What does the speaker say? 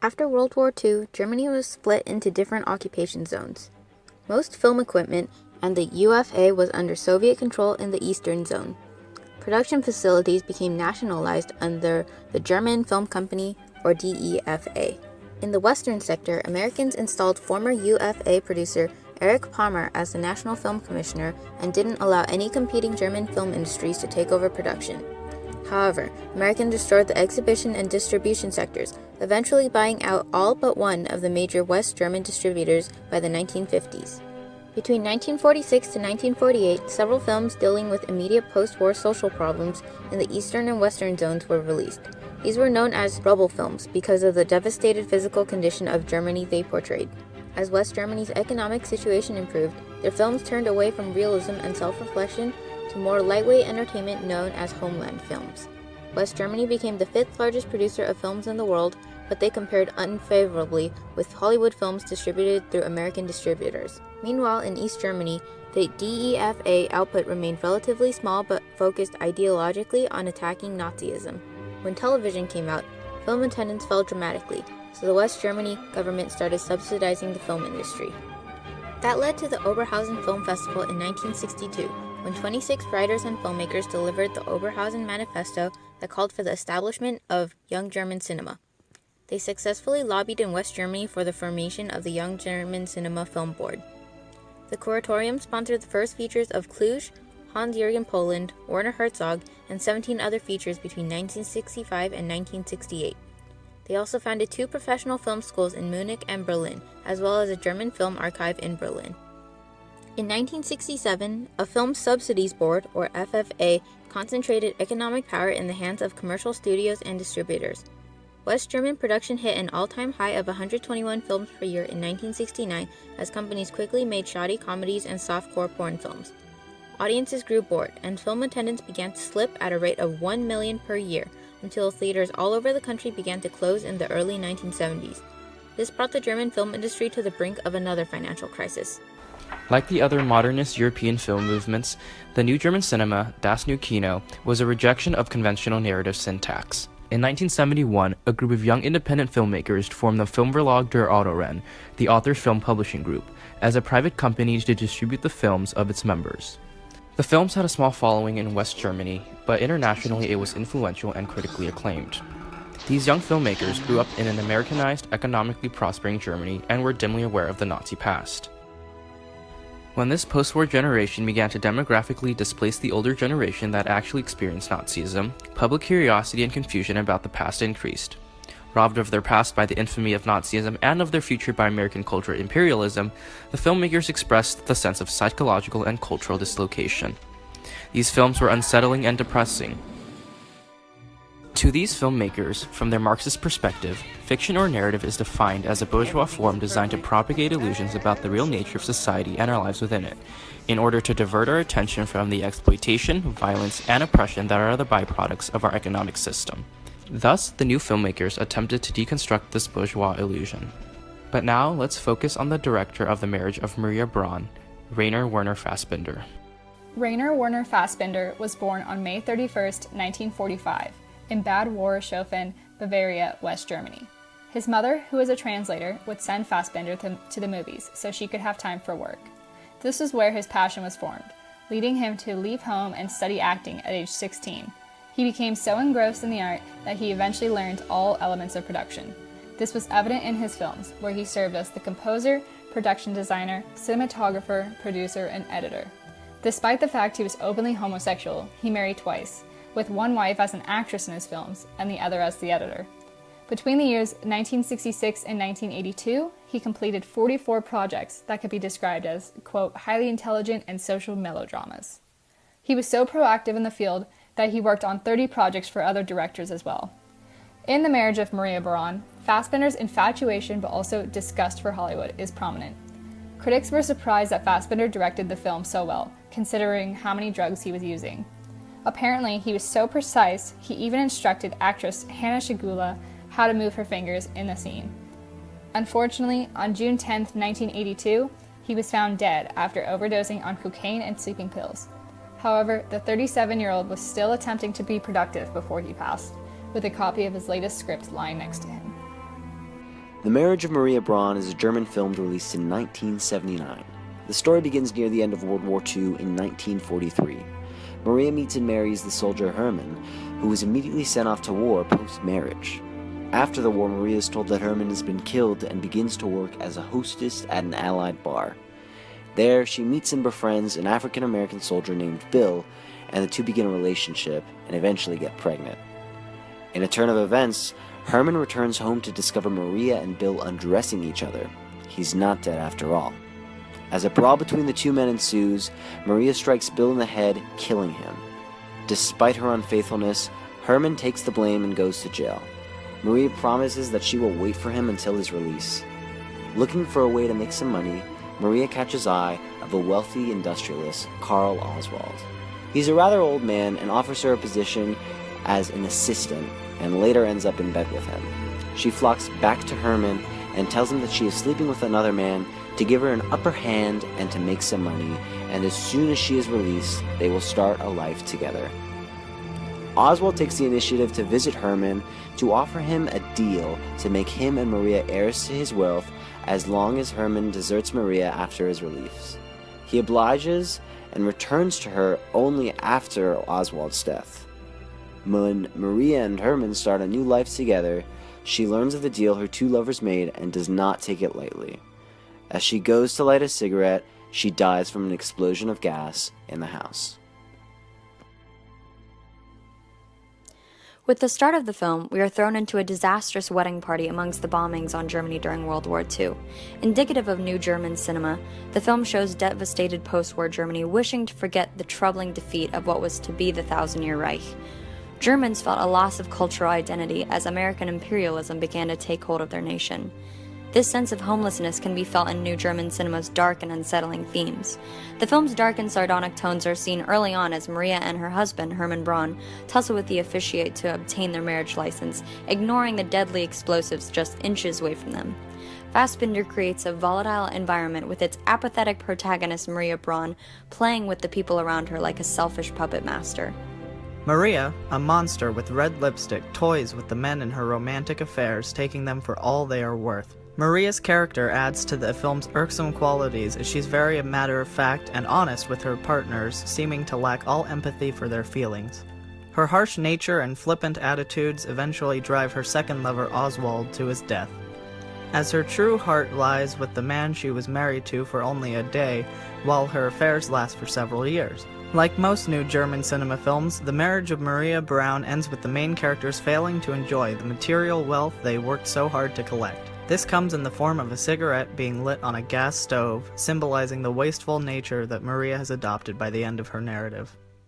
After World War II, Germany was split into different occupation zones. Most film equipment and the UFA was under Soviet control in the Eastern Zone. Production facilities became nationalized under the German Film Company, or DEFA. In the Western sector, Americans installed former UFA producer Erich Palmer as the National Film Commissioner and didn't allow any competing German film industries to take over production. However, Americans destroyed the exhibition and distribution sectors, eventually buying out all but one of the major West German distributors by the 1950s. Between 1946 to 1948, several films dealing with immediate post-war social problems in the Eastern and Western zones were released. These were known as rubble films because of the devastated physical condition of Germany they portrayed. As West Germany's economic situation improved, their films turned away from realism and self-reflection to more lightweight entertainment known as homeland films. West Germany became the fifth largest producer of films in the world, but they compared unfavorably with Hollywood films distributed through American distributors. Meanwhile, in East Germany, the DEFA output remained relatively small but focused ideologically on attacking Nazism. When television came out, film attendance fell dramatically, so the West Germany government started subsidizing the film industry. That led to the Oberhausen Film Festival in 1962, when 26 writers and filmmakers delivered the Oberhausen Manifesto that called for the establishment of Young German Cinema. They successfully lobbied in West Germany for the formation of the Young German Cinema Film Board. The Curatorium sponsored the first features of Cluj, Hans-Jürgen Poland, Werner Herzog, and 17 other features between 1965 and 1968. They also founded 2 professional film schools in Munich and Berlin, as well as a German film archive in Berlin. In 1967, a Film Subsidies Board, or FFA, concentrated economic power in the hands of commercial studios and distributors. West German production hit an all-time high of 121 films per year in 1969 as companies quickly made shoddy comedies and softcore porn films. Audiences grew bored, and film attendance began to slip at a rate of 1 million per year until theaters all over the country began to close in the early 1970s. This brought the German film industry to the brink of another financial crisis. Like the other modernist European film movements, the New German Cinema, Das Neue Kino, was a rejection of conventional narrative syntax. In 1971, a group of young independent filmmakers formed the Filmverlag der Autoren, the author's film publishing group, as a private company to distribute the films of its members. The films had a small following in West Germany, but internationally it was influential and critically acclaimed. These young filmmakers grew up in an Americanized, economically prospering Germany and were dimly aware of the Nazi past. When this post-war generation began to demographically displace the older generation that actually experienced Nazism, public curiosity and confusion about the past increased. Robbed of their past by the infamy of Nazism and of their future by American cultural imperialism, the filmmakers expressed the sense of psychological and cultural dislocation. These films were unsettling and depressing. To these filmmakers, from their Marxist perspective, fiction or narrative is defined as a bourgeois form designed to propagate illusions about the real nature of society and our lives within it, in order to divert our attention from the exploitation, violence, and oppression that are the byproducts of our economic system. Thus, the new filmmakers attempted to deconstruct this bourgeois illusion. But now, let's focus on the director of The Marriage of Maria Braun, Rainer Werner Fassbinder. Rainer Werner Fassbinder was born on May 31, 1945, in Bad Wörishofen, Bavaria, West Germany. His mother, who was a translator, would send Fassbinder to the movies so she could have time for work. This was where his passion was formed, leading him to leave home and study acting at age 16. He became so engrossed in the art that he eventually learned all elements of production. This was evident in his films, where he served as the composer, production designer, cinematographer, producer, and editor. Despite the fact he was openly homosexual, he married twice, with one wife as an actress in his films and the other as the editor. Between the years 1966 and 1982, he completed 44 projects that could be described as, quote, highly intelligent and social melodramas. He was so proactive in the field that he worked on 30 projects for other directors as well. In The Marriage of Maria Braun, Fassbinder's infatuation but also disgust for Hollywood is prominent. Critics were surprised that Fassbinder directed the film so well, considering how many drugs he was using. Apparently, he was so precise, he even instructed actress Hanna Schigula how to move her fingers in the scene. Unfortunately, on June 10, 1982, he was found dead after overdosing on cocaine and sleeping pills. However, the 37-year-old was still attempting to be productive before he passed, with a copy of his latest script lying next to him. The Marriage of Maria Braun is a German film released in 1979. The story begins near the end of World War II in 1943. Maria meets and marries the soldier Hermann, who was immediately sent off to war post-marriage. After the war, Maria is told that Hermann has been killed and begins to work as a hostess at an Allied bar. There, she meets and befriends an African-American soldier named Bill, and the two begin a relationship and eventually get pregnant. In a turn of events, Hermann returns home to discover Maria and Bill undressing each other. He's not dead after all. As a brawl between the two men ensues, Maria strikes Bill in the head, killing him. Despite her unfaithfulness, Hermann takes the blame and goes to jail. Maria promises that she will wait for him until his release. Looking for a way to make some money, Maria catches eye of a wealthy industrialist, Karl Oswald. He's a rather old man and offers her a position as an assistant, and later ends up in bed with him. She flocks back to Hermann and tells him that she is sleeping with another man to give her an upper hand and to make some money, and as soon as she is released, they will start a life together. Oswald takes the initiative to visit Hermann to offer him a deal to make him and Maria heirs to his wealth as long as Hermann deserts Maria after his release. He obliges and returns to her only after Oswald's death. When Maria and Hermann start a new life together, she learns of the deal her two lovers made and does not take it lightly. As she goes to light a cigarette, she dies from an explosion of gas in the house. With the start of the film, we are thrown into a disastrous wedding party amongst the bombings on Germany during World War II. Indicative of new German cinema, the film shows devastated post-war Germany wishing to forget the troubling defeat of what was to be the Thousand-Year Reich. Germans felt a loss of cultural identity as American imperialism began to take hold of their nation. This sense of homelessness can be felt in new German cinema's dark and unsettling themes. The film's dark and sardonic tones are seen early on as Maria and her husband, Hermann Braun, tussle with the officiate to obtain their marriage license, ignoring the deadly explosives just inches away from them. Fassbinder creates a volatile environment with its apathetic protagonist Maria Braun playing with the people around her like a selfish puppet master. Maria, a monster with red lipstick, toys with the men in her romantic affairs, taking them for all they are worth. Maria's character adds to the film's irksome qualities as she's very matter-of-fact and honest with her partners, seeming to lack all empathy for their feelings. Her harsh nature and flippant attitudes eventually drive her second lover Oswald to his death, as her true heart lies with the man she was married to for only a day, while her affairs last for several years. Like most new German cinema films, The Marriage of Maria Braun ends with the main characters failing to enjoy the material wealth they worked so hard to collect. This comes in the form of a cigarette being lit on a gas stove, symbolizing the wasteful nature that Maria has adopted by the end of her narrative.